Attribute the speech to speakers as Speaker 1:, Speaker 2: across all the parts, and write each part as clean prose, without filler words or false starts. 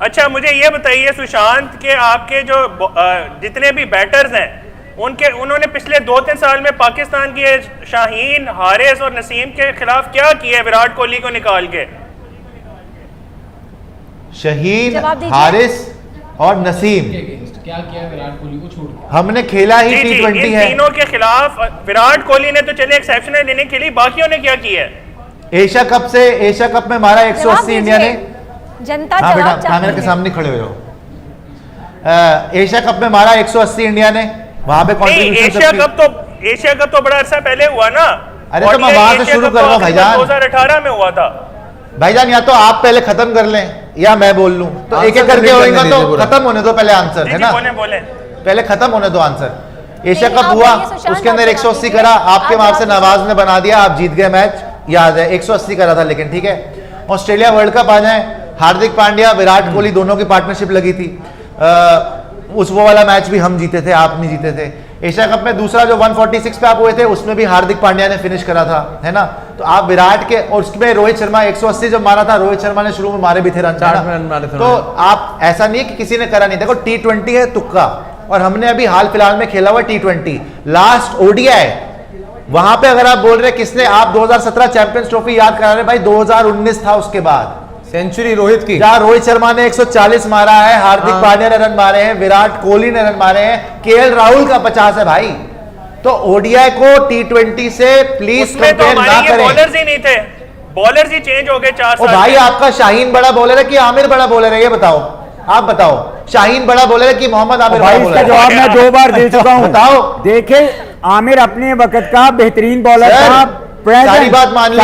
Speaker 1: अच्छा मुझे ये बताइए सुशांत के आपके जो जितने भी बैटर्स हैं उन्होंने पिछले 2-3 साल में पाकिस्तान की शाहीन, हारिस और नसीम के खिलाफ क्या किया विराट कोहली को निकाल के?
Speaker 2: शाहीन, हारिस और नसीम
Speaker 3: क्या किया विराट कोहली को छोड़ के?
Speaker 2: हमने खेला ही T20 है।
Speaker 1: तीनों के खिलाफ विराट कोहली ने तो चले एक्सेप्शनल इनिंग खेली, बाकियों ने क्या किया है?
Speaker 2: एशिया कप में मारा 180 इंडिया ने।
Speaker 4: जनता
Speaker 2: हाँ बेटा कैमरे के सामने खड़े हुए हो। एशिया कप में मारा 180 इंडिया ने, वहां पे
Speaker 1: कंट्रीब्यूशन। एशिया कप तो बड़ा अर्सा पहले हुआ ना।
Speaker 2: अरे तो मैं वहां से शुरू कर रहा हूं भाईजान।
Speaker 1: 2018 में हुआ था
Speaker 2: भाईजान। या तो आप पहले खत्म कर लें या मैं बोल लूं, तो एक एक करके होएगा तो खत्म होने दो पहले आंसर, है ना?
Speaker 1: बोले
Speaker 2: पहले खत्म होने दो आंसर। एशिया कप हुआ, उसके अंदर 180 करा, आपके माफ से नवाज ने बना दिया, आप जीत गए मैच, याद है 180 करा था। लेकिन ठीक है, ऑस्ट्रेलिया वर्ल्ड कप आ जाए, हार्दिक पांड्या विराट कोहली दोनों की पार्टनरशिप लगी थी, उस वो वाला मैच भी हम जीते थे, आप नहीं जीते थे। एशिया कप में दूसरा जो 146 पे आप हुए थे उसमें भी हार्दिक पांड्या ने फिनिश करा था, है ना? तो आप विराट के, और उसमें रोहित शर्मा 180 जब मारा था, रोहित शर्मा ने शुरू में मारे भी थे रन, तो आप ऐसा नहीं है कि किसी ने करा नहीं। देखो T20 है तुक्का, और हमने अभी हाल फिलहाल में खेला हुआ T20 लास्ट ODI, वहां पे अगर आप बोल रहे किसने, आप 2017 चैंपियंस ट्रॉफी याद करा रहे भाई, 2019 था उसके बाद
Speaker 5: सेंचुरी रोहित की,
Speaker 2: जहां रोहित शर्मा ने 140 मारा है, हार्दिक पांड्या ने रन मारे हैं, विराट कोहली ने रन मारे हैं, KL राहुल का 50 है भाई। तो ODI को T20 से प्लीज कंपेयर ना करें।
Speaker 1: बॉलर्स ही नहीं थे, बॉलर्स ही चेंज हो गए 4 साल।
Speaker 2: भाई आपका शाहीन बड़ा बॉलर है कि आमिर बड़ा बॉलर है, ये बताओ, आप बताओ। शाहीन बड़ा बॉलर है कि मोहम्मद आमिर बड़ा बॉलर है?
Speaker 6: इसका जवाब मैं 2 बार दे चुका हूं।
Speaker 2: बताओ।
Speaker 6: देखे आमिर अपने वक्त का बेहतरीन बॉलर था,
Speaker 2: सारी बात मान ली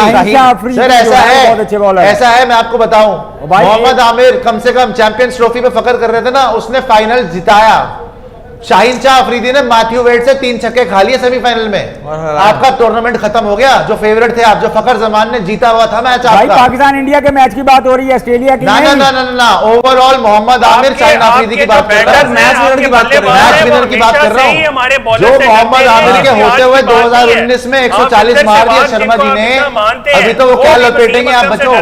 Speaker 2: सर। ऐसा है मैं आपको बताऊं, मोहम्मद आमिर कम से कम चैंपियंस ट्रॉफी पे फकर कर रहे थे ना, उसने फाइनल जिताया। शाहीन शाह अफरीदी ने मैथ्यू वेड से 3 छक्के खा लिए सेमीफाइनल में। आपका टूर्नामेंट खत्म हो गया, जो फेवरेट थे आप, जो फकर जमान ने जीता हुआ था मैच आपका।
Speaker 6: पाकिस्तान इंडिया के मैच की बात हो रही है, ऑस्ट्रेलिया की नहीं।
Speaker 2: ना ओवरऑल मोहम्मद आमिर, शाहीन अफरीदी की बात कर रहा हूं, मैच विनर की बात कर रहा हूं। जो मोहम्मद आमिर के होते हुए 2019 में 140 मार दिया शर्मा जी ने, अभी तो वो क्या लपेटेंगे आप बच्चों।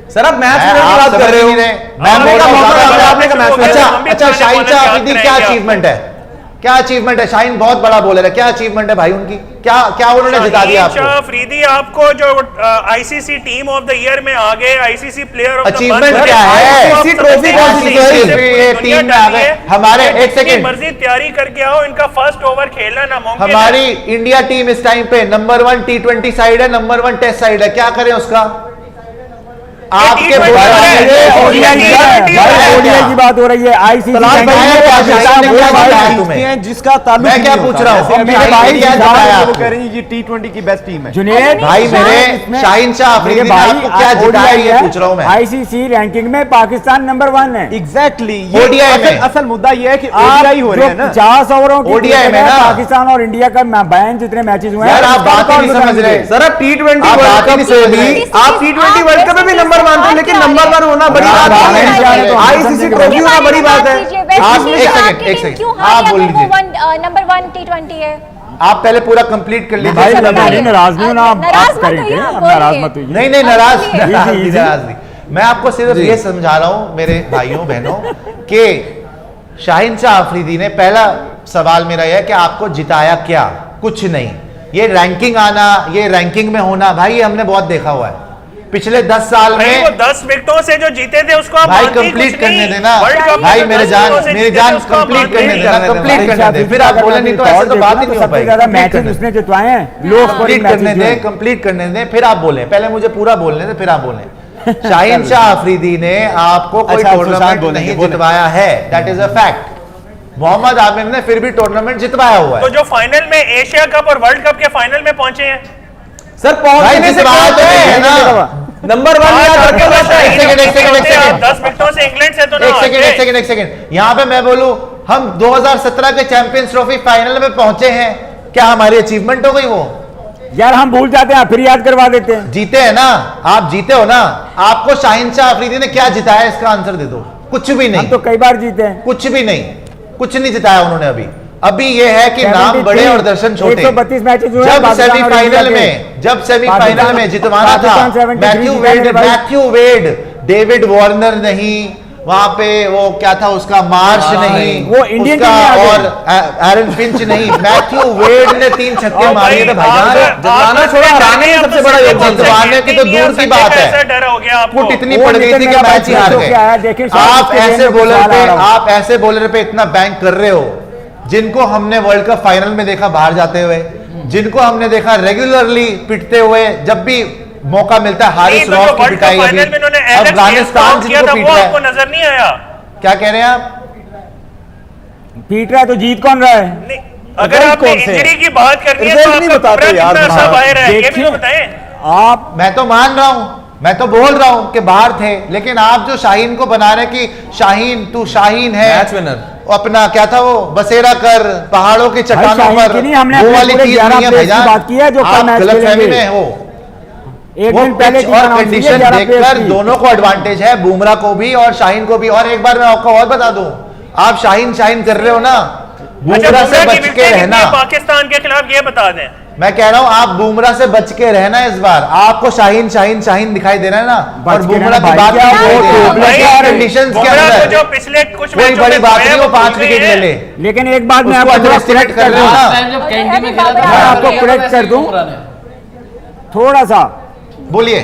Speaker 5: सर आप मैच विनर की बात कर रहे हो।
Speaker 2: अच्छा शाहीन शाह अफरीदी क्या अचीवमेंट है? क्या अचीवमेंट है? शाहीन बहुत बड़ा बॉलर है, क्या अचीवमेंट है भाई उनकी? क्या उन्होंने जिता दिया आपको?
Speaker 1: शाहीन शाह अफरीदी आपको जो ICC team of the year में आ गए, ICC player of the
Speaker 2: achievement क्या है? ट्रॉफी कौन सी टीम में आ गए? हमारे एक सेकंड,
Speaker 1: मर्जी तैयारी करके आओ, इनका फर्स्ट ओवर खेलना नामुमकिन है।
Speaker 2: हमारी इंडिया टीम इस टाइम पे नंबर 1 T20 साइड है, नंबर 1 टेस्ट साइड है, क्या करें उसका? आपके
Speaker 6: ODI की बात हो रही है, ICC
Speaker 5: जिसका ताल्लुक,
Speaker 2: मैं क्या पूछ रहा हूँ,
Speaker 5: T20 की बेस्ट टीम है।
Speaker 6: जुनेद
Speaker 2: भाई मेरे शाहीन शाह अफरीदी ने आपको क्या जिताया ये पूछ रहा हूँ मैं।
Speaker 6: ICC रैंकिंग में पाकिस्तान नंबर 1 है।
Speaker 5: एग्जैक्टली
Speaker 2: ODI में
Speaker 5: असल मुद्दा ये है कि ODI हो रहे हैं ना,
Speaker 6: 50 ओवरों की
Speaker 2: ODI में ना
Speaker 6: पाकिस्तान और इंडिया का बैन जितने मैचेस हुए हैं,
Speaker 2: आप बात ही नहीं समझ रहे
Speaker 5: सर। आप T20 वर्ल्ड कप से भी, आप T20 वर्ल्ड कप में भी नंबर 1 थे, लेकिन नंबर 1 होना बड़ी बात है, ICC ट्रॉफी होना बड़ी बात है।
Speaker 2: एक सेकंड आप बोल लीजिए,
Speaker 4: नंबर 1 T20 है।
Speaker 2: आप पहले पूरा कंप्लीट कर लीजिए।
Speaker 6: नाराज नहीं होना, आप करेंगे, नाराज मत होइए।
Speaker 2: नहीं नाराज नहीं, मैं आपको सिर्फ ये समझा रहा हूं मेरे भाइयों बहनों कि शाहीन शाह अफरीदी ने, पहला सवाल मेरा यह है कि आपको जिताया क्या? कुछ नहीं। ये रैंकिंग आना, ये रैंकिंग में होना, भाई ये हमने बहुत देखा हुआ है पिछले 10 साल में।
Speaker 1: वो 10 विकेटों से जो जीते थे उसको आप
Speaker 2: भाई कंप्लीट करने देना भाई, मेरी जान कंप्लीट करने देना, कंप्लीट करने दे, फिर आप बोले नहीं तो ऐसे तो बात ही नहीं हो पाएगी।
Speaker 6: मैचेस उसने जितवाए हैं, लो स्कोरिंग
Speaker 2: करने दे, कंप्लीट करने दे, फिर आप बोले। पहले मुझे पूरा बोलने दे, फिर आप बोले। शाहीन शाह अफरीदी ने आपको कोई टूर्नामेंट नहीं जितवाया है, that is a fact. Mohammad Aamir ने फिर भी टूर्नामेंट जितवाया हुआ है।
Speaker 1: तो जो फाइनल में एशिया कप और वर्ल्ड कप के फाइनल में पहुंचे हैं
Speaker 5: सर, पहुंचने से बात है ना, नंबर 1
Speaker 1: 10 विकेटों से इंग्लैंड से तो
Speaker 2: एक सेकंड यहाँ पे मैं बोलूं, हम 2017 के चैंपियंस ट्रॉफी फाइनल में पहुंचे हैं, क्या हमारी अचीवमेंट हो गई वो?
Speaker 6: यार हम भूल जाते हैं, फिर याद करवा देते हैं।
Speaker 2: जीते हैं ना आप, जीते हो ना। आपको शाहीन शाह अफरीदी ने क्या जिताया, इसका आंसर दे दो। कुछ भी नहीं।
Speaker 6: हम तो कई बार जीते हैं।
Speaker 2: कुछ भी नहीं, कुछ नहीं जिताया उन्होंने अभी ये है कि नाम बड़े और दर्शन छोटे।
Speaker 6: 132 मैचेस हुए,
Speaker 2: जब सेमीफाइनल में जितवाना था, मैथ्यू वेड डेविड वार्नर नहीं, वहां पे वो क्या था उसका मार्श नहीं,
Speaker 6: वो इंडियन
Speaker 2: उसका
Speaker 6: टीम में आ
Speaker 2: और एरन फिंच नहीं, मैथ्यू वेड ने 3 छक्के मारे थे भाईजान।
Speaker 5: जमाना छोड़ा, हराने में सबसे बड़ा योगदान।
Speaker 2: जमाने की तो दूर की बात है,
Speaker 1: ऐसा डर हो गया आपको।
Speaker 2: फुट इतनी पड़ गई थी कि मैच ही हार गए। आप ऐसे बॉलर पे इतना बैंक कर रहे हो, जिनको हमने वर्ल्ड कप फाइनल में देखा बाहर जाते हुए, जिनको हमने देखा रेगुलरली पिटते हुए, जब भी मौका मिलता है हारिस रॉफ की पिटाई, अभी अफगानिस्तान जिनको पीट रहा है,
Speaker 1: नजर नहीं आया।
Speaker 2: क्या कह रहे हैं आप?
Speaker 6: पीट रहा है तो जीत कौन रहा है?
Speaker 1: अगर आपने इंजरी की बात करनी है तो आपका बुमराह कितना सा बाहर है ये भी बताएं
Speaker 6: आप।
Speaker 2: मैं तो मान रहा हूं, मैं तो बोल रहा हूं कि बाहर थे, लेकिन आप जो शाहीन को बना रहे कि शाहीन तू शाहीन है,
Speaker 5: मैच विनर
Speaker 2: अपना क्या था वो बसेरा कर पहाड़ों की चट्टानों पर, वो वाली चीज नहीं है भाईजान।
Speaker 6: बात की है जो
Speaker 2: आप गलतफहमी में हो।
Speaker 6: एक
Speaker 2: वो
Speaker 6: दिन पहले
Speaker 2: पिच और कंडीशन देखकर दोनों को एडवांटेज है, बुमराह को भी और शाहीन को भी। और एक बार मैं आपको और बता दूं, आप शाहीन कर रहे हो ना, बुमराह से बच के रहना।
Speaker 1: पाकिस्तान के खिलाफ ये बता दें,
Speaker 2: मैं कह रहा हूं आप बुमराह से बच के रहना इस बार। आपको शाहीन दिखाई दे रहा है ना, और बुमराह की बात कंडीशंस के अंदर
Speaker 1: जो पिछले कुछ
Speaker 2: कोई बड़ी बात नहीं, वो 5 विकेट ले ले।
Speaker 6: लेकिन एक बात मैं आपको
Speaker 2: करेक्ट कर रहे हो ना,
Speaker 6: मैं आपको करेक्ट कर दूं थोड़ा सा।
Speaker 2: बोलिए।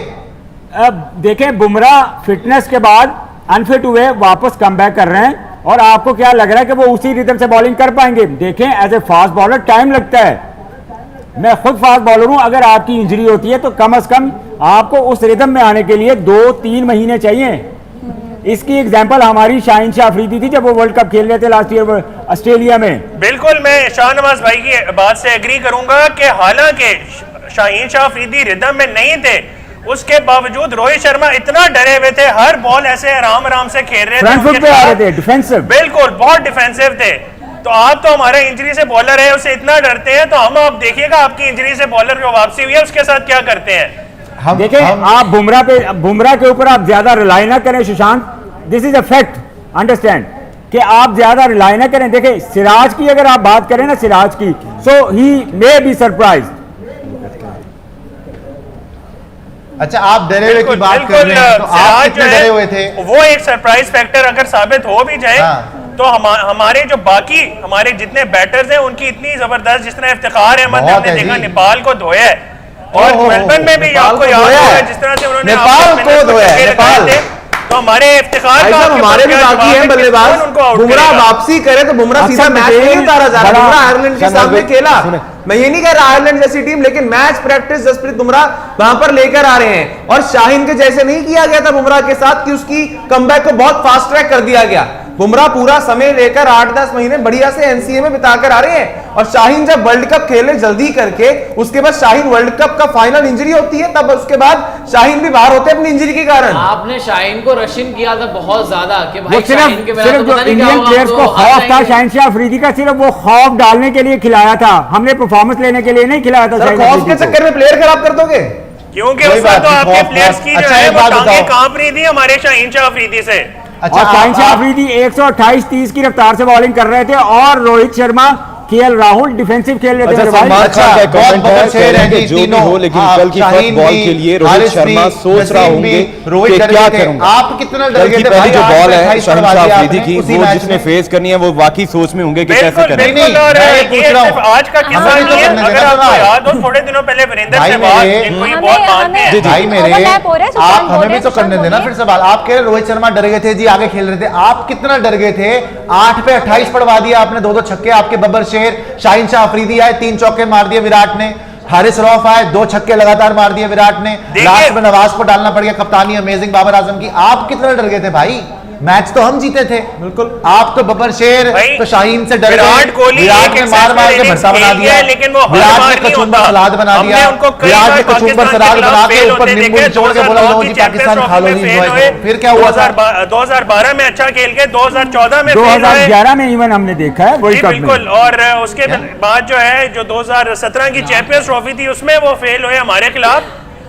Speaker 6: अब देखें, बुमराह फिटनेस के बाद अनफिट हुए, वापस कम बैक कर रहे हैं, और आपको क्या लग रहा है कि वो उसी रिदम से बॉलिंग कर पाएंगे? देखें, as a fast bowler time लगता है, मैं खुद फास्ट बॉलर हूं। अगर आपकी इंजरी होती है तो कम से कम आपको उस रिदम में आने के लिए 2-3 महीने चाहिए। इसकी एग्जांपल हमारी शाहीन शाह अफरीदी थी जब वो वर्ल्ड कप खेल रहे थे लास्ट ईयर ऑस्ट्रेलिया में।
Speaker 1: बिल्कुल, मैं शाहनवाज भाई की बात से एग्री करूंगा कि हालांकि शाहीन शाह अफरीदी रिदम में नहीं थे, उसके बावजूद रोहित शर्मा इतना डरे हुए थे, हर बॉल ऐसे आराम से खेल रहे
Speaker 6: फ्रंट फुट पे आ रहे थे, डिफेंसिव,
Speaker 1: बिल्कुल बहुत डिफेंसिव थे। तो आप तो हमारे इंजरी से बॉलर है, उससे इतना डरते हैं, तो हम आप देखिएगा आपकी इंजरी से बॉलर जो वापसी हुई है उसके साथ क्या करते हैं।
Speaker 6: देखें, आप बुमराह के ऊपर आप ज्यादा रिलाई ना करें Sushant, this is a fact, understand कि आप ज्यादा रिलाई ना करें। देखें, सिराज की अगर आप बात करें ना, सिराज की, सो ही मे बी सरप्राइज।
Speaker 2: अच्छा, आप डरे हुए की बात कर रहे हैं, तो आप कितने डरे हुए थे?
Speaker 1: वो एक सरप्राइज फैक्टर अगर साबित हो भी जाए तो हमारे जो बाकी हमारे जितने बैटर्स हैं उनकी इतनी जबरदस्त, जिस तरह इफ्तिखार अहमद ने हमने देखा नेपाल को धोया है, और मेलबर्न में भी आपको याद होगा जिस तरह से उन्होंने
Speaker 5: नेपाल को धोया है। नेपाल
Speaker 1: तो हमारे इफ्तिखार का
Speaker 5: हमारे भी बाकी है बल्लेबाज, बुमराह वापसी करे तो बुमराह सीधा मैच नहीं उतारा जा रहा। बुमराह आयरलैंड के सामने खेला, मैं ये नहीं कह रहा आयरलैंड जैसी टीम, लेकिन मैच प्रैक्टिस जसप्रीत बुमराह वहां पर लेकर आ रहे हैं। और शाहीन के जैसे नहीं किया गया था बुमराह के साथ कि उसकी कमबैक को बहुत फास्ट ट्रैक कर दिया गया। बुमराह पूरा समय लेकर 8-10 महीने बढ़िया से एनसीए में बिताकर आ रहे हैं। और शाहीन जब वर्ल्ड कप खेले जल्दी करके, उसके बाद शाहीन वर्ल्ड कप का फाइनल इंजरी होती है, तब उसके बाद शाहीन भी बाहर होते हैं अपनी इंजरी के कारण।
Speaker 3: आपने शाहीन को रशियन किया था बहुत ज्यादा कि
Speaker 6: वो
Speaker 3: भाई शाहीन के
Speaker 6: सिर्फ जो इंडियन प्लेयर्स को खौफ था शाहीन शाह अफरीदी का, सिर्फ वो खौफ डालने के लिए खिलाया था, हमने परफॉर्मेंस लेने के लिए नहीं खिलाया था।
Speaker 5: खौफ के चक्कर में प्लेयर खराब कर दोगे,
Speaker 1: क्योंकि उसमें तो आपके प्लेयर्स की जो है वो टांगें कांप रही थी हमारे शाहीन शाह अफरीदी से।
Speaker 2: अच्छा,
Speaker 6: और शाहीन शाह अफरीदी 128-30 की रफ्तार से बॉलिंग कर रहे थे, और रोहित शर्मा, केएल राहुल डिफेंसिव खेल रहे थे।
Speaker 7: सलमान खान का कमेंट है, कह रहे हैं कि जो भी हो, लेकिन कल की फर्स्ट बॉल के लिए रोहित शर्मा सोच रहा होंगे कि क्या करूंगा।
Speaker 2: आप कितना
Speaker 7: कल की पहली जो बॉल है शाहीन शाह अफरीदी की, वो जिसने फेस करनी है वो वाकई सोच में होंगे कि कैसे करें।
Speaker 1: आज का किस्सा नहीं है, अगर आपको याद हो थोड़े दिनों पहले वीरेंद्र सहवाग जिनको ये बहुत मानते हैं,
Speaker 2: भाई मेरे, आप हमें भी तो करने देना फिर सवाल। आप कह रहे रोहित शर्मा डर गए थे जी, आगे खेल रहे थे, आप कितना डर गए थे? 8 पे 28 पड़वा दिया आपने, 2-2 छक्के आपके बब्बर शेर। शाहीन शाह अफरीदी आए, 3 चौके मार दिए विराट ने। हारिस रऊफ आए, 2 छक्के लगातार मार दिए विराट ने। लास्ट में नवाज को डालना पड़ गया, कप्तानी अमेजिंग बाबर आजम की। आप कितना डर गए थे भाई? मैच तो हम जीते थे, बिल्कुल। आप तो बब्बर शेर, तो शाहीन से डर गए।
Speaker 1: विराट कोहली
Speaker 2: विराट ने मार के भरसा बना दिया,
Speaker 1: लेकिन वो
Speaker 2: विराट ने कचुम्बर सलाद बना दिया, विराट ने कचुम्बर सलाद बना के ऊपर नींबू निचोड़ के बोला लो जी पाकिस्तान खा लो जी। फिर क्या हुआ?
Speaker 1: 2012 में अच्छा खेल के 2014 में
Speaker 6: 2011 में इवन हमने देखा है वर्ल्ड कप में।
Speaker 1: बिल्कुल, और उसके बाद जो है जो 2017 की चैंपियंस ट्रॉफी थी उसमें वो फेल हुए हमारे खिलाफ।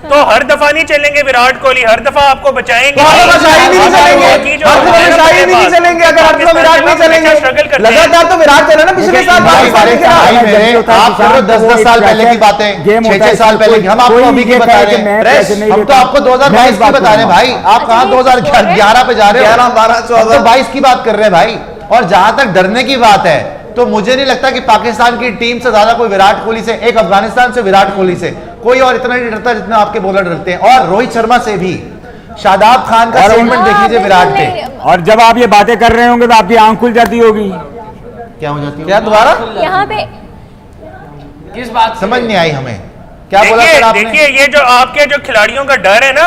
Speaker 1: तो हर दफा नहीं चलेंगे विराट कोहली, हर दफा आपको बचाएंगे।
Speaker 5: शाहीन नहीं चलेंगे, अगर हर दफा विराट नहीं चलेंगे, लगातार तो विराट चला ना पिछले साल।
Speaker 2: आप करो 10-10 साल पहले की बातें, 6-6 साल पहले की, हम आपको अभी की बता रहे हैं। हम तो आपको 2022 की बता रहे हैं भाई, आप कहाँ 2011 पे जा रहे हो?
Speaker 5: 11, 12, 14,
Speaker 2: 22 की बात कर रहे हैं भाई। और जहां तक डरने की बात है, तो मुझे नहीं लगता कि पाकिस्तान की टीम से ज्यादा कोई विराट कोहली से, एक अफगानिस्तान से विराट कोहली से कोई और इतना नहीं डरता जितना आपके बॉलर डरते हैं। और रोहित शर्मा से भी। शादाब खान का स्टेटमेंट देख लीजिए विराट पे।
Speaker 6: और जब आप ये बातें कर रहे होंगे तो आपकी आंख खुल जाती होगी।
Speaker 2: क्या हो जाती है?
Speaker 5: क्या दोबारा
Speaker 4: यहाँ पे
Speaker 3: किस बात
Speaker 2: समझ नहीं आई हमें, क्या बोला सर आपने?
Speaker 1: देखिए ये जो आपके जो खिलाड़ियों का डर है ना,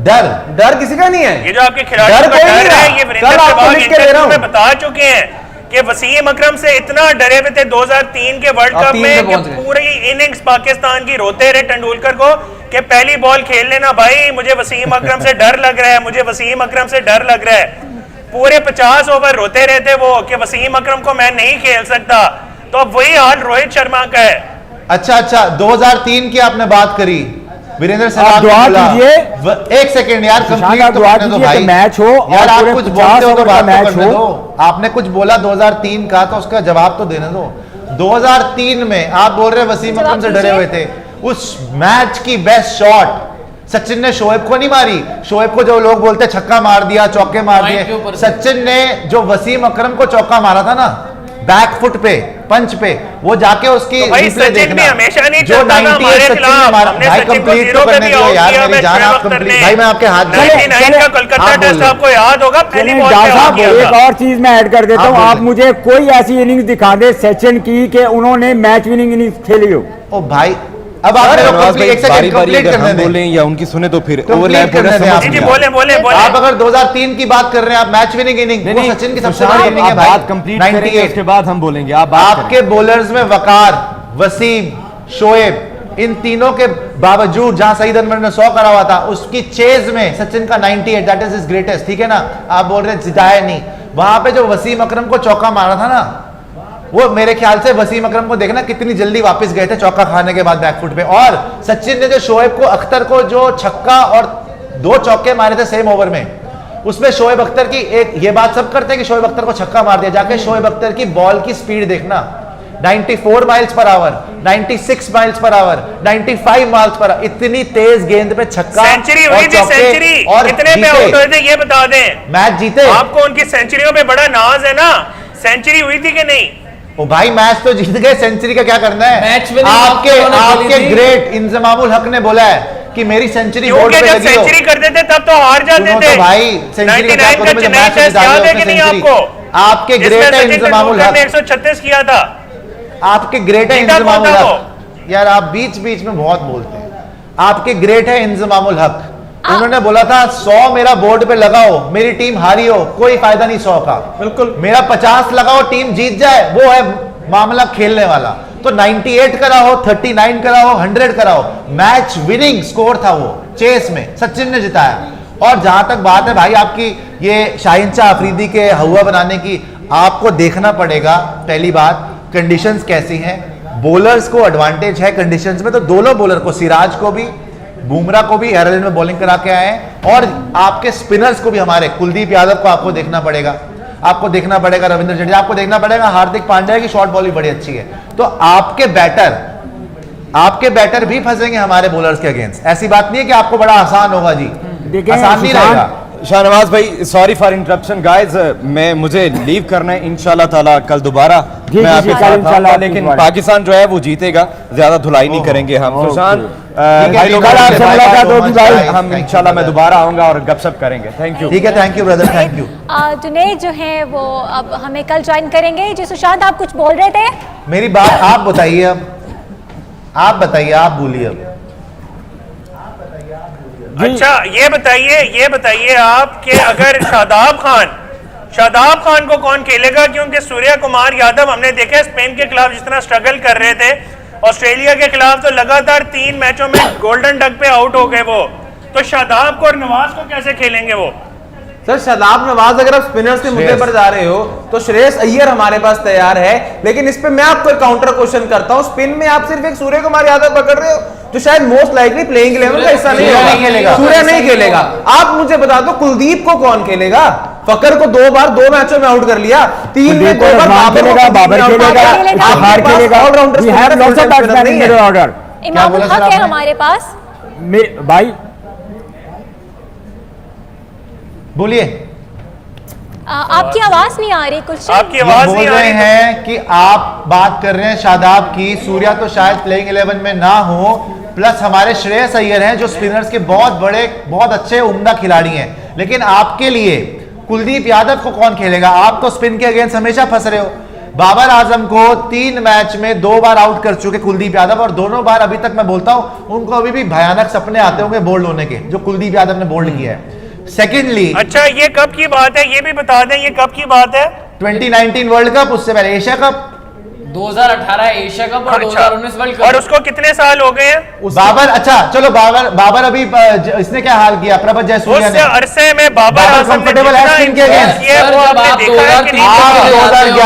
Speaker 5: डर किसी का नहीं है।
Speaker 1: ये जो आपके खिलाड़ियों का
Speaker 5: कोई नहीं
Speaker 1: डर है,
Speaker 5: रहा।
Speaker 1: ये वीरेंद्र
Speaker 5: कल आपको
Speaker 1: सहवाग
Speaker 5: लिख के दे रहा
Speaker 1: इंटरव्यू
Speaker 5: हूं।
Speaker 1: में बता चुके हैं कि वसीम अकरम से इतना डरे हुए थे 2003 के वर्ल्ड
Speaker 5: अब
Speaker 1: कप
Speaker 5: 3
Speaker 1: में
Speaker 5: पे
Speaker 1: कि
Speaker 5: पहुंच गए।
Speaker 1: पूरी इनिंग्स पाकिस्तान की रोते रहे तेंदुलकर को कि पहली बॉल खेल लेना भाई, मुझे वसीम अकरम से डर लग रहा है, मुझे वसीम अकरम से डर लग रहा है। पूरे 50 ओवर रोते रहते वो कि वसीम अकरम को मैं नहीं खेल सकता। तो अब वही हाल रोहित शर्मा का है।
Speaker 2: अच्छा 2003 की आपने बात करी, वीरेंद्र सहवाग
Speaker 6: दुआ
Speaker 2: ने बोला।
Speaker 6: कीजिए।
Speaker 2: एक सेकंड यार, कंप्लीट तो
Speaker 6: दुआ
Speaker 2: करने दो
Speaker 6: कीजिए
Speaker 2: भाई।
Speaker 6: कि मैच हो
Speaker 2: यार
Speaker 6: और
Speaker 2: आप
Speaker 6: पूरे
Speaker 2: कुछ
Speaker 6: 50
Speaker 2: बोलते हो तो
Speaker 6: ओवर
Speaker 2: बात
Speaker 6: का
Speaker 2: तो
Speaker 6: मैच
Speaker 2: करने
Speaker 6: हो।
Speaker 2: दो। आपने कुछ बोला 2003 का, तो उसका जवाब तो देने दो। 2003 में आप बोल रहे वसीम अकरम से डरे हुए थे। उस मैच की बेस्ट शॉट सचिन ने शोएब को नहीं मारी। शोएब को जो लोग बोलते छक्का मार दिया, चौके मार दिए, सचिन ने जो वसीम अकरम को चौका मारा था ना, बैक फुट पे, पंच पे, वो जाके उसकी
Speaker 1: तो भाई
Speaker 2: रिप्ले
Speaker 1: सचिन भी
Speaker 2: देखना।
Speaker 1: हमेशा नहीं
Speaker 2: जो
Speaker 1: चलता था
Speaker 2: 98
Speaker 1: हमारे
Speaker 2: सचिन ने
Speaker 1: खिलाफ।
Speaker 2: मारा।
Speaker 1: हमने
Speaker 2: भाई
Speaker 1: सचिन को
Speaker 2: कंप्लीट
Speaker 1: 0
Speaker 2: तो
Speaker 1: पे
Speaker 2: करने
Speaker 1: भी
Speaker 2: दो
Speaker 1: आउट
Speaker 2: यार,
Speaker 1: किया
Speaker 2: मेरी जान, आप
Speaker 1: अख्तर ने।
Speaker 2: कंप्लीट। भाई मैं आपके हाथ
Speaker 1: 99 का कोलकाता
Speaker 2: आप बोल
Speaker 1: टेस्ट
Speaker 2: रहे
Speaker 1: आपको याद होगा, पहली
Speaker 6: चलिए,
Speaker 1: बॉल
Speaker 6: डॉक्टर
Speaker 1: पे आउट
Speaker 6: साहब,
Speaker 1: किया
Speaker 6: एक
Speaker 1: था।
Speaker 6: और चीज मैं ऐड कर देता
Speaker 2: आप
Speaker 6: हूँ।
Speaker 2: बोल
Speaker 6: आप
Speaker 2: रहे।
Speaker 6: मुझे कोई ऐसी इनिंग्स दिखा दे सचिन की कि उन्होंने मैच विनिंग इनिंग्स खेली हो।
Speaker 2: ओ भाई, अब आप मेरे को
Speaker 7: शहनवाज भाई,
Speaker 2: एक सेकंड
Speaker 7: बारी-बारी
Speaker 2: कंप्लीट
Speaker 7: अगर
Speaker 2: करने
Speaker 7: हम
Speaker 2: दें।
Speaker 7: बोलें या उनकी सुने तो फिर
Speaker 2: Complete
Speaker 7: ओवरलैप
Speaker 2: करने दें आप।
Speaker 1: जी जी बोले बोले बोले।
Speaker 2: आप अगर 2003 की बात कर रहे हैं, आप मैच विनिंग इनिंग, वो सचिन की सबसे बड़ी इनिंग है भाई।
Speaker 7: बात कंप्लीट करेंगे,
Speaker 2: 98
Speaker 7: उसके बाद हम बोलेंगे। आप बात
Speaker 2: आपके बॉलर्स में वकार, वसीम, शोएब, इन तीनों के बावजूद जहां सईद अनवर ने 100 करा हुआ था, उसकी चेज में सचिन का 98, दैट इज हिज ग्रेटेस्ट। ठीक है ना? आप बोल रहे हैं जिताया नहीं। वहां पे जो वसीम अकरम को चौका मारा था ना, वो मेरे ख्याल से वसीम अकरम को देखना कितनी जल्दी वापस गए थे चौका खाने के बाद बैकफुट पे। और सचिन ने जो शोएब को, अख्तर को जो छक्का और 2 चौके मारे थे सेम ओवर में, उसमें शोएब अख्तर की एक, ये बात सब करते हैं कि शोएब अख्तर को छक्का मार दिया, जाके शोएब अख्तर की बॉल की स्पीड देखना, 94 miles per hour, 96 miles per hour, 95 miles per hour, इतनी तेज गेंद पे छक्का
Speaker 1: सेंचुरी हुई थी, सेंचुरी।
Speaker 2: और
Speaker 1: कितने पे आउट हुए थे ये बता दें।
Speaker 2: मैच जीते।
Speaker 1: आपको उनकी सेंचुरियों पे बड़ा नाज है ना, सेंचुरी हुई थी कि नहीं?
Speaker 2: ओ भाई मैच तो जीत गए, सेंचुरी का क्या करना है?
Speaker 3: मैच में
Speaker 2: आपके ग्रेट इंजमामुल हक ने बोला है कि मेरी सेंचुरी बोर्ड
Speaker 1: क्योंकि
Speaker 2: पे
Speaker 1: जब
Speaker 2: लगी हो।
Speaker 1: सेंचुरी करते थे तब तो हार जाते
Speaker 2: सुनो
Speaker 1: थे
Speaker 2: तो भाई, सेंचुरी का क्या
Speaker 1: 99
Speaker 2: करूं,
Speaker 1: का
Speaker 2: मुझे
Speaker 1: चेन्नई
Speaker 2: मैच
Speaker 1: टेस्ट
Speaker 2: जिता
Speaker 1: याद
Speaker 2: दिया
Speaker 1: है
Speaker 2: उसने
Speaker 1: कि नहीं
Speaker 2: सेंचुरी।
Speaker 1: आपको?
Speaker 2: आपके ग्रेट है इंजमामुल हक,
Speaker 1: 136 किया था।
Speaker 2: आपके ग्रेट है
Speaker 1: जीता कौन
Speaker 2: इंजमामुल
Speaker 1: था
Speaker 2: हक। यार आप बीच बीच में बहुत बोलते हैं। आपके ग्रेट है इंजमामुल हक, उन्होंने बोला था 100 मेरा बोर्ड पे लगाओ, मेरी टीम हारी हो कोई फायदा नहीं 100 का, बिल्कुल मेरा 50 लगाओ टीम जीत जाए, वो है मामला खेलने वाला। तो 98 कराओ, 39 कराओ, 100 कराओ, मैच विनिंग स्कोर था वो, चेस में सचिन ने जिताया। और जहां तक बात है भाई आपकी ये शाहिनशाह अफरीदी के हवा बनाने की, आपको देखना पड़ेगा पहली बात कंडीशंस कैसी हैं। बॉलर्स को एडवांटेज है कंडीशंस में, तो दोनों बॉलर को, सिराज को भी, बुमराह को भी एयरलाइन में बॉलिंग करा के आए हैं, और आपके स्पिनर्स को भी, हमारे कुलदीप यादव को आपको देखना पड़ेगा, आपको देखना पड़ेगा रविंद्र जडेजा, आपको देखना पड़ेगा हार्दिक पांड्या की शॉर्ट बॉलिंग बड़ी अच्छी है। तो आपके बैटर भी फंसेंगे हमारे बॉलर्स के अगेंस्ट। ऐसी बात नहीं है कि आपको बड़ा आसान होगा जी, आसान नहीं रहेगा।
Speaker 7: शाहनवाज भाई सॉरी फॉर इंटरप्शन गाइस, मुझे लीव करना है, इंशाल्लाह ताला कल दोबारा मैं आपके साथ आऊंगा, लेकिन पाकिस्तान जो है वो जीतेगा, ज्यादा धुलाई नहीं करेंगे हम। सुशांत भाई लोग आपसे मुलाकात होगी भाई, हम इंशाल्लाह मैं दोबारा आऊंगा और गपशप करेंगे। Thank you.
Speaker 2: ठीक है, thank you brother, thank you.
Speaker 4: Junaid जो है वो अब हमें कल ज्वाइन करेंगे। जी सुशांत, आप कुछ बोल रहे थे?
Speaker 2: मेरी बात आप बताइए, अब आप बताइए, आप बोलिए अब।
Speaker 1: अच्छा ये बताइए आप कि अगर शादाब खान को कौन खेलेगा, क्योंकि सूर्य कुमार यादव हमने देखा स्पेन के खिलाफ जितना स्ट्रगल कर रहे थे, ऑस्ट्रेलिया के खिलाफ तो लगातार 3 मैचों में गोल्डन डक पे आउट हो गए वो, तो शादाब को और नवाज को कैसे खेलेंगे वो?
Speaker 5: सर शादाब नवाज, अगर आप स्पिनर्स के मुद्दे पर जा रहे हो तो श्रेयस अय्यर हमारे पास तैयार है, लेकिन इस पे मैं आपको काउंटर क्वेश्चन करता हूं। स्पिन में आप सिर्फ एक सूर्य कुमार यादव पकड़ रहे हो जो शायद मोस्ट लाइकली प्लेइंग 11 का हिस्सा नहीं होगा, सूर्य नहीं खेलेगा। आप मुझे बता दो कुलदीप को कौन खेलेगा? फकर को 2 बार 2 मैचों में आउट कर लिया, 3 में 2 बार
Speaker 6: बाबर खेलेगा, हार खेलेगा। We have lots of batsmen in middle order.
Speaker 4: Imamul Haq है हमारे पास।
Speaker 6: भाई
Speaker 2: बोलिए।
Speaker 4: आपकी आवाज नहीं आ रही कुछ।
Speaker 1: आपकी आवाज नहीं आ रही।
Speaker 2: बोल रहे हैं कि आप बात कर रहे हैं शादाब की, सूर्या तो शायद प्लेइंग 11 में ना हो, प्लस हमारे श्रेयस अय्यर हैं जो स्पिनर्स के बहुत बड़े बहुत अच्छे उम्दा खिलाड़ी हैं, लेकिन आपके लिए कुलदीप यादव को कौन खेलेगा? आप तो स्पिन के अगेंस्ट हमेशा फंस रहे हो। बाबर आजम को 3 मैच में 2 बार आउट कर चुके कुलदीप यादव, और दोनों बार अभी तक मैं बोलता हूं उनको अभी भी भयानक सपने आते होंगे बोल्ड होने के, जो कुलदीप यादव ने बोल्ड किया है। सेकेंडली,
Speaker 1: अच्छा ये कब की बात है, ये भी बता दें, ये कब की बात है?
Speaker 2: 2019 वर्ल्ड कप, उससे पहले एशिया कप,
Speaker 3: 2018 एशिया कप और 2019 वर्ल्ड कप।
Speaker 1: और उसको कितने साल हो गए हैं?
Speaker 2: बाबर, अच्छा चलो बाबर अभी इसने क्या हाल किया प्रभुदेव जयसूर्या ने?
Speaker 1: अरसे में बाबर आजम
Speaker 2: कंफर्टेबल है स्पिन के अगेंस्ट।
Speaker 1: ये वो आपने देखा है कि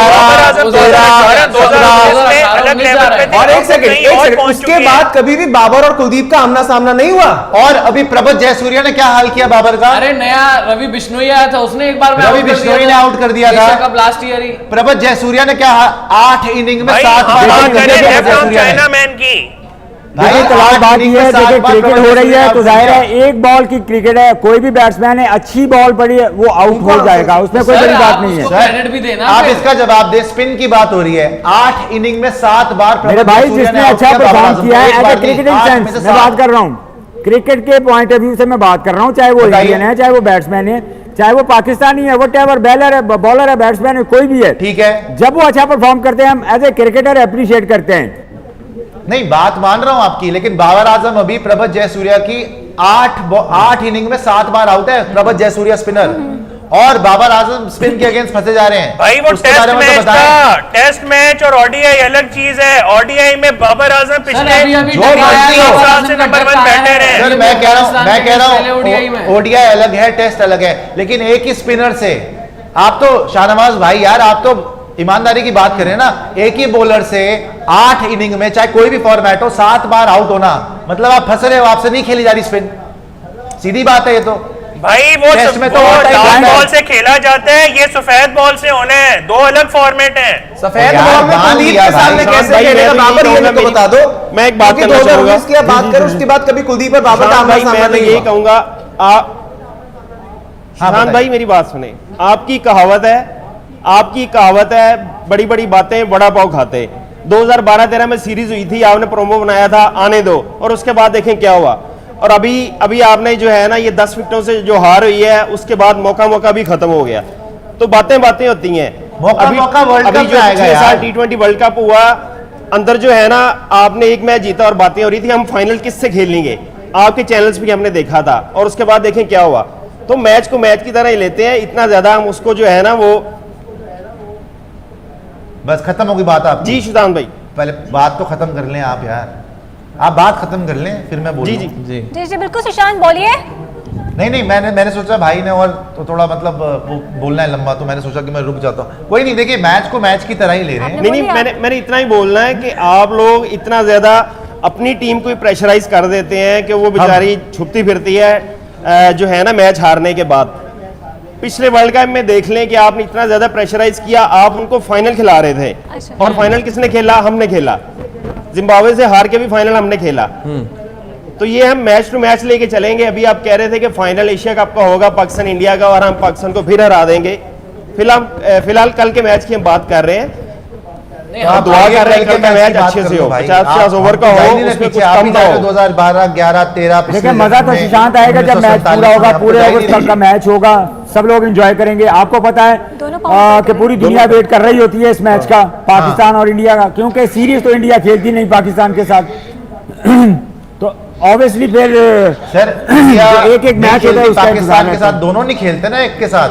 Speaker 1: बाबर आजम 2011 में अलग लेवल पे थे।
Speaker 5: और एक सेकंड उसके बाद कभी भी बाबर और कुलदीप का आमना सामना नहीं हुआ।
Speaker 2: और अभी प्रभुदेव जयसूर्या ने क्या हाल किया बाबर का?
Speaker 3: अरे नया रवि बिश्नोई आया था, उसने एक बार
Speaker 2: रवि बिश्नोई ने आउट कर दिया था
Speaker 3: कब लास्ट ईयर ही।
Speaker 2: प्रभुदेव जयसूर्या ने क्या 8 इनिंग में 7
Speaker 1: बात
Speaker 2: बार
Speaker 1: करें लेफ्ट आर्म चाइना मैन की।
Speaker 6: देखिए तलाश बात ये है, देखिए क्रिकेट हो रही है तो जाहिर है एक बॉल की क्रिकेट है, कोई भी बैट्समैन है अच्छी बॉल पड़ी है वो आउट हो जाएगा, उसमें कोई बड़ी बात नहीं है।
Speaker 3: क्रेडिट भी देना,
Speaker 2: आप इसका जवाब दे। स्पिन की बात हो रही है, 8 इनिंग में 7 बार
Speaker 6: मेरे भाई जिसने अच्छा परफॉर्म किया है एज ए क्रिकेटिंग सेंस मैं बात कर रहा हूँ, क्रिकेट के पॉइंट ऑफ व्यू से मैं बात कर रहा हूँ, चाहे वो इंडियन है, चाहे वो बैट्समैन है, चाहे वो पाकिस्तानी है, वो टेवर बॉलर है, बैट्समैन है, कोई भी है, ठीक है, जब वो अच्छा परफॉर्म करते हैं हम एज ए क्रिकेटर अप्रिशिएट करते हैं।
Speaker 2: नहीं बात मान रहा हूं आपकी, लेकिन बाबर आजम अभी प्रभुदेव जयसूर्या की 8 इनिंग में 7 बार आउट है। प्रभुदेव जयसूर्या स्पिनर, और बाबर आजम स्पिन के अगेंस्ट फंसे जा रहे हैं।
Speaker 1: भाई वो टेस्ट मैच और ओडीआई अलग चीज है। ओडीआई में बाबर आजम पिछले साल से नंबर 1 बैटर है।
Speaker 2: सर मैं कह रहा हूं ओडीआई अलग है, टेस्ट अलग है, लेकिन एक ही स्पिनर से आप तो शाहनवाज भाई यार, आप तो ईमानदारी की बात करें ना, एक ही बॉलर से 8 इनिंग में चाहे कोई भी फॉर्मेट हो 7 बार आउट होना, मतलब आप फंस रहे हो, आपसे नहीं खेली जा रही स्पिन, सीधी बात है ये तो।
Speaker 1: भाई वो लाल बॉल से खेला जाता है, ये सफेद बॉल से होना है, 2 अलग फॉर्मेट हैं।
Speaker 5: सफेद बॉल में कुलदीप के सामने कैसे खेलेगा बाबर, ये मेरे को बता दो।
Speaker 7: मैं एक बात करना चाहूंगा
Speaker 5: की बात करें, उसके बाद कभी कुलदीप और बाबर का आमना सामना नहीं।
Speaker 7: यही कहूंगा शान भाई मेरी बात सुने, आपकी कहावत है बड़ी बड़ी बातें बड़ा पाव खाते। 2012-13 में सीरीज हुई थी, आपने प्रोमो बनाया था आने दो, और उसके बाद देखें क्या हुआ। और अभी आपने जो है ना ये 10 विकेटों से जो हार हुई है, उसके बाद मौका भी खत्म हो गया। तो बातें होती हैं। अभी जो 6 साल T20 वर्ल्ड कप हुआ, अंदर जो है ना आपने एक मैच जीता और बातें हो रही थी हम फाइनल किससे खेलेंगे, आपके चैनल्स भी हमने देखा था, और उसके बाद देखें क्या हुआ। तो मैच को मैच की तरह ही लेते हैं, इतना ज्यादा हम उसको जो है ना वो
Speaker 2: बस खत्म होगी बात आप।
Speaker 7: जी सुशांत भाई
Speaker 2: पहले बात तो खत्म कर लें आप यार, आप बात खत्म कर लें फिर मैं बोलूं।
Speaker 7: जी जी
Speaker 4: जी जी बिल्कुल सुशांत बोलिए।
Speaker 2: नहीं मैंने सोचा भाई ने और तो थोड़ा मतलब वो बोलना है लंबा, तो मैंने सोचा कि मैं रुक जाता हूँ। कोई नहीं, देखिए मैच को मैच की तरह ही ले रहे हैं।
Speaker 7: नहीं मैंने इतना ही बोलना है कि आप लोग इतना ज्यादा अपनी टीम को प्रेशराइज कर देते हैं कि वो बेचारी छुपती फिरती है जो है ना मैच हारने के बाद। पिछले वर्ल्ड कप में देख लें कि आपने इतना ज्यादा प्रेशराइज किया, आप उनको फाइनल खिला रहे थे।
Speaker 4: अच्छा।
Speaker 7: और फाइनल किसने खेला? हमने खेला, जिम्बाब्वे से हार के भी फाइनल हमने खेला। तो ये हम मैच टू मैच लेके चलेंगे। अभी आप कह रहे थे कि फाइनल एशिया कप का होगा पाकिस्तान इंडिया का, और हम पाकिस्तान को फिर हरा देंगे। फिलहाल कल के मैच की हम बात कर रहे हैं, दुआ कर रहे हैं कल का मैच अच्छे से हो, 50 ओवर का हो, उसमें कुछ कम ना हो।
Speaker 2: 2012, 11, 13
Speaker 6: देखिए मजा तो सुशांत आएगा जब मैच पूरा होगा, पूरे ओवर तक का मैच होगा, सब लोग एंजॉय करेंगे। आपको पता है कि पूरी दुनिया वेट कर रही होती है इस मैच का, पाकिस्तान और इंडिया का, क्योंकि सीरीज तो इंडिया खेलती नहीं पाकिस्तान के साथ। तो ऑब्वियसली फिर
Speaker 2: सर
Speaker 6: एक मैच होता है
Speaker 2: पाकिस्तान के साथ, दोनों नहीं खेलते ना एक के साथ।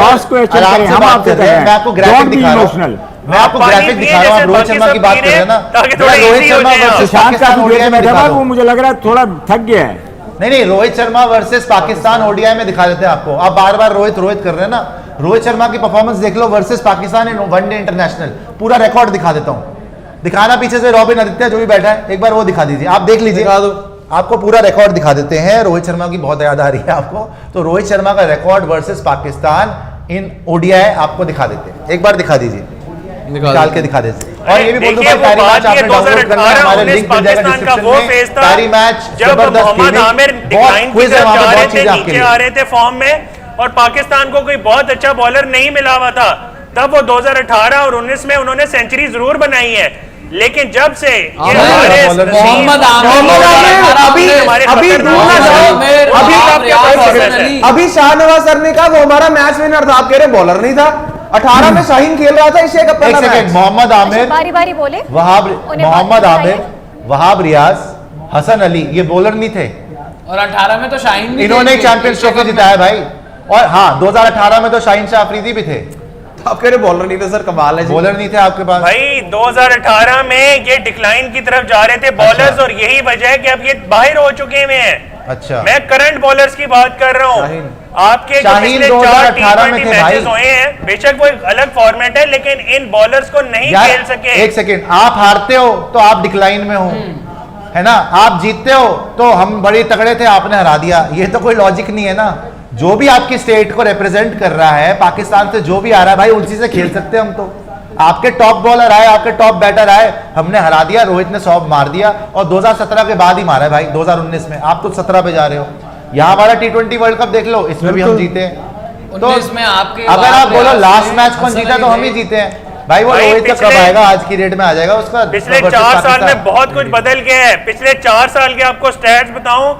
Speaker 6: क्रॉस क्वेश्चन
Speaker 2: आराम
Speaker 6: करें,
Speaker 2: से
Speaker 6: हम
Speaker 2: बात
Speaker 6: आपसे
Speaker 2: कर रहे हैं, मैं आपको ग्राफिक
Speaker 6: डोंट बी
Speaker 2: दिखा रहा
Speaker 6: इमोशनल।
Speaker 2: हूँ, मैं आपको
Speaker 1: पानी
Speaker 2: ग्राफिक
Speaker 1: पिए
Speaker 2: दिखा रहा हूँ। आप
Speaker 1: जैसे
Speaker 2: रोहित शर्मा
Speaker 1: बाकी
Speaker 2: की
Speaker 1: सब
Speaker 2: बात
Speaker 1: पी
Speaker 2: कर रहे हैं ना,
Speaker 1: रहे हैं, ताकि थोड़ा
Speaker 2: रोहित
Speaker 1: easy हो
Speaker 2: शर्मा
Speaker 1: जाए आप।
Speaker 2: वर्सेस
Speaker 6: सुशांत का
Speaker 2: पाकिस्तान
Speaker 6: वीडियो
Speaker 2: ओडीआई
Speaker 6: में
Speaker 2: में
Speaker 6: देखा
Speaker 2: दिखा
Speaker 6: वो
Speaker 2: दो।
Speaker 6: मुझे लग रहा है थोड़ा थक गया है।
Speaker 2: नहीं रोहित शर्मा वर्सेस पाकिस्तान ओडीआई में दिखा देते हैं आपको। आप बार बार रोहित रोहित कर रहे हैं ना, रोहित शर्मा की परफॉर्मेंस देख लो versus Pakistan in one day international, पूरा रिकॉर्ड दिखा देता हूं। दिखाना पीछे से रॉबिन आदित्य जो भी बैठा है, एक बार वो दिखा दीजिए, आप देख लीजिए।
Speaker 5: दिखा दो।
Speaker 2: आपको पूरा रिकॉर्ड दिखा देते हैं। रोहित शर्मा की बहुत याद आ रही है आपको, तो रोहित शर्मा का record versus Pakistan in ODI आपको दिखा देते हैं, एक बार दिखा दीजिए, निकाल के दिखा दीजिए। और ये भी बोल दो भाई, तारी मैच आपने डाउनलोड करना है, हमारे लिंक मिल जाएगा डिस्क्रिप्शन में। तारी मैच
Speaker 1: जब मोहम्मद आमिर डिक्लाइन की तरफ जा रहे थे, नीचे आ रहे थे फॉर्म में, और पाकिस्तान को कोई बहुत अच्छा बॉलर नहीं मिला हुआ था, तब वो 2018 और 19 में उन्होंने सेंचुरी जरूर बनाई है। लेकिन जब से
Speaker 3: मोहम्मद
Speaker 5: अभी शाहनवाज सर ने कहा वो हमारा मैच विनर था, आप कह रहे बॉलर नहीं था। 18 में शाहीन खेल रहा था एशिया कप। एक सेकंड, मोहम्मद आमिर,
Speaker 4: बारी बारी बोले,
Speaker 2: मोहम्मद आमिर, वहाब रियाज, हसन अली, ये बॉलर नहीं थे।
Speaker 3: और 18 में तो शाहीन भी,
Speaker 2: इन्होंने चैंपियंस ट्रॉफी जिताया भाई। और हाँ, 2018 में तो शाहीन शाह अफरीदी भी थे।
Speaker 5: आप कह रहे बॉलर नहीं थे सर, कमाल है।
Speaker 2: बॉलर नहीं थे आपके पास
Speaker 1: भाई। 2018 में ये डिक्लाइन की तरफ जा रहे थे बॉलर्स। अच्छा। और यही वजह है कि अब ये बाहर हो चुके हुए हैं।
Speaker 2: अच्छा,
Speaker 1: मैं करंट बॉलर्स की बात कर रहा हूँ। आपके जो पिछले 4 टी20 मैचेस हुए हैं, बेशक वो एक अलग फॉर्मेट है, लेकिन इन बॉलर्स को नहीं खेल सके।
Speaker 2: एक सेकंड, आप हारते हो तो आप डिक्लाइन में हो, है ना, आप जीतते हो तो हम बड़े तगड़े थे, आपने हरा दिया, ये तो कोई लॉजिक नहीं है ना। जो भी आपकी स्टेट को रिप्रेजेंट कर रहा है, पाकिस्तान से जो भी आ रहा है भाई, उसी से खेल सकते हैं हम तो। आपके टॉप बॉलर आए, आपके टॉप बैटर आए, हमने हरा दिया, रोहित ने 100 मार दिया, और 2017 के बाद ही मारा है भाई, 2019 में। आप तो 17 पे जा रहे हो। यहाँ हमारा T20 वर्ल्ड कप देख लो, इसमें भी हम जीते हैं। तो
Speaker 3: इसमें आपके
Speaker 2: अगर आप बोलो लास्ट मैच कौन जीता, तो हम ही जीते हैं भाई। वो रोहित का कब आएगा, आज की डेट में आ जाएगा उसका।
Speaker 1: पिछले 4 साल में बहुत कुछ बदल गया है। पिछले 4 साल के आपको स्टैट्स बताऊं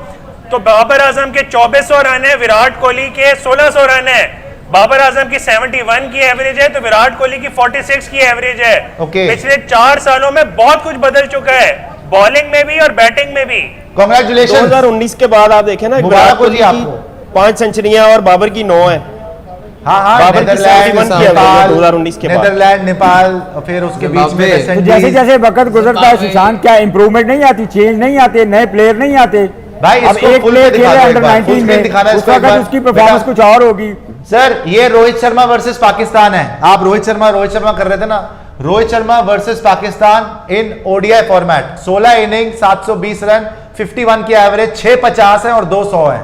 Speaker 1: तो बाबर आजम के 2400 रन है, विराट कोहली के 1600 रन है। बाबर आजम की 71 की एवरेज है, तो विराट कोहली की 46 की एवरेज है। पिछले 4 सालों में बहुत कुछ बदल चुका है, बॉलिंग में भी और बैटिंग में भी।
Speaker 2: कांग्रेचुलेशन।
Speaker 8: 2019 के बाद आप देखें ना, विराट कोहली की 5 सेंचुरियां और बाबर की 9 है।
Speaker 2: हाँ,
Speaker 8: नेदरलैंड के बाद
Speaker 2: नेदरलैंड, नेपाल, फिर उसके बीच में
Speaker 6: जैसे जैसे वक्त गुजरता है सुशांत, क्या इंप्रूवमेंट नहीं आती, चेंज नहीं आते, नए प्लेयर नहीं आते
Speaker 2: भाई।
Speaker 6: अब एक प्लेयर खेले अंडर 19 में, उस वक्त उसकी परफॉर्मेंस कुछ और होगी।
Speaker 2: सर, ये रोहित शर्मा वर्सेस पाकिस्तान है। आप रोहित शर्मा कर रहे थे ना, Rohit Sharma versus Pakistan in ODI format. 16 inning, 720 run, 51 की एवरेज, 650 है और 200 है,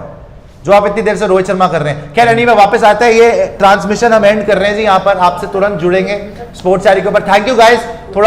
Speaker 2: जो आप इतनी देर से रोहित शर्मा कर रहे हैं। खैर एनीवे, वापस आता है, ये ट्रांसमिशन हम एंड कर रहे हैं जी। यहाँ पर आपसे तुरंत जुड़ेंगे स्पोर्ट्स चैनल के ऊपर। Thank you guys. थोड़ा